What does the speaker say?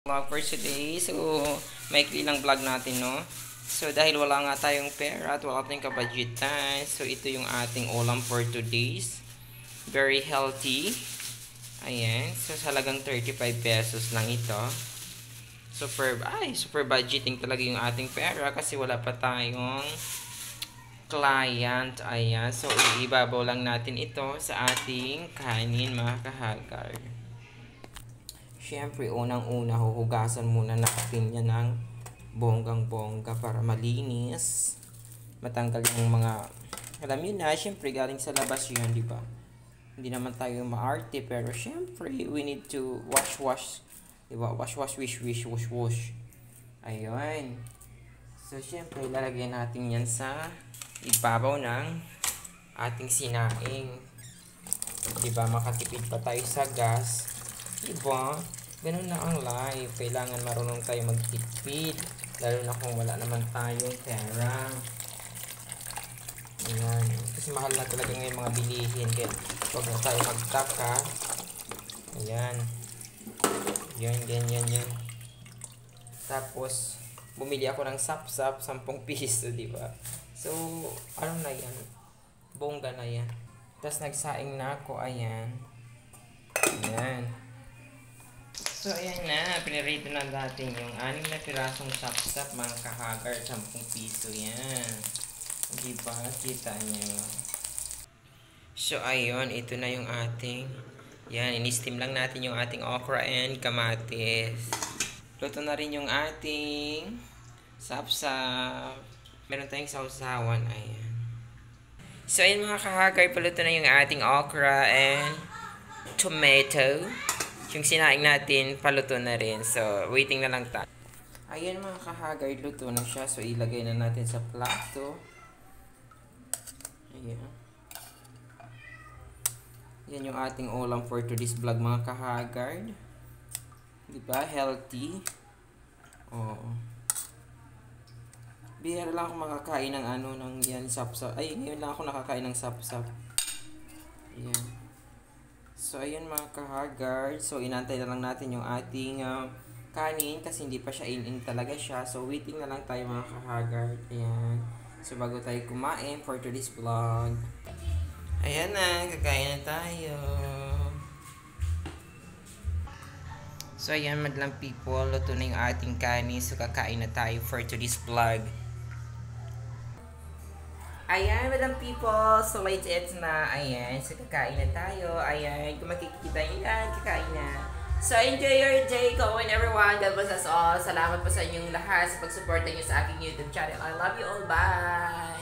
Vlog for today. So, maikli lang vlog natin, no? So, dahil wala nga tayong pera at wala tayong kabudgetan, so ito yung ating ulam for today's. Very healthy. Ayan. So, halagang 35 pesos lang ito. Super budgeting talaga yung ating pera kasi wala pa tayong client. Ayan. So, ibabaw lang natin ito sa ating kanin, mga kahagar. Siyempre, unang-una, huhugasan muna natin yan ng bonggang-bongga para malinis. Matanggal yung mga, alam yun na, siyempre, galing sa labas yun, di ba? Hindi naman tayo maarte, pero siyempre, we need to wash, di ba? Wash, wash. Ayun. So, siyempre, ilalagay natin yan sa ibabaw ng ating sinaing. Di ba, makatipid pa tayo sa gas. Diba? Ganun na ang life. Kailangan marunong tayo magtipid. Lalo na kung wala naman tayong pera. Ayan. Kasi mahal na talaga ngayon mga bilihin. Kaya huwag na tayo magtaka. Ayan. Yan. Tapos, bumili ako ng sap-sap, 10 piso, diba? So, ano na yan? Bongga na yan. Tapos, nagsaing na ako. Ayan. Ayan. So, ayan na. Pinirito na natin yung 6 na pirasong sap-sap, mga kahagar. 10 piso yan. Diba? Kita nyo. So, ayun. Ito na yung ating. Yan. In-steam lang natin yung ating okra and kamatis. Luto na rin yung ating sap-sap. Meron tayong sausawan. Ayan. So, ayun mga kahagar. Paluto na yung ating okra and tomato. Yung sinaing natin, paluto na rin. So, waiting na lang tayo. Ayan mga kahagar, luto na siya. So, ilagay na natin sa plato. Ayan. Yan yung ating ulam for today's vlog mga kahagard. Diba? Healthy. Oo. Bihira lang ako makakain ng ng yan, sap-sap. Ay, ngayon lang ako nakakain ng sap-sap. Ayan. So, ayun mga kahagard. So, inantay na lang natin yung ating kanin kasi hindi pa siya in talaga siya. So, waiting na lang tayo mga kahagard. Ayan. So, bago tayo kumain for today's vlog. Ayan na, kakain na tayo. So, ayan madlang people. Luto na yung ating kanin. So, kakain na tayo for today's vlog. Ayan, madam people. So, late it na. Ayan. So, kakain na tayo. Ayan. Kung makikita nyo yan, kakain na. So, enjoy your day, Cohen, everyone. God bless us all. Salamat po sa inyong lahat sa pagsuporta nyo sa aking YouTube channel. I love you all. Bye!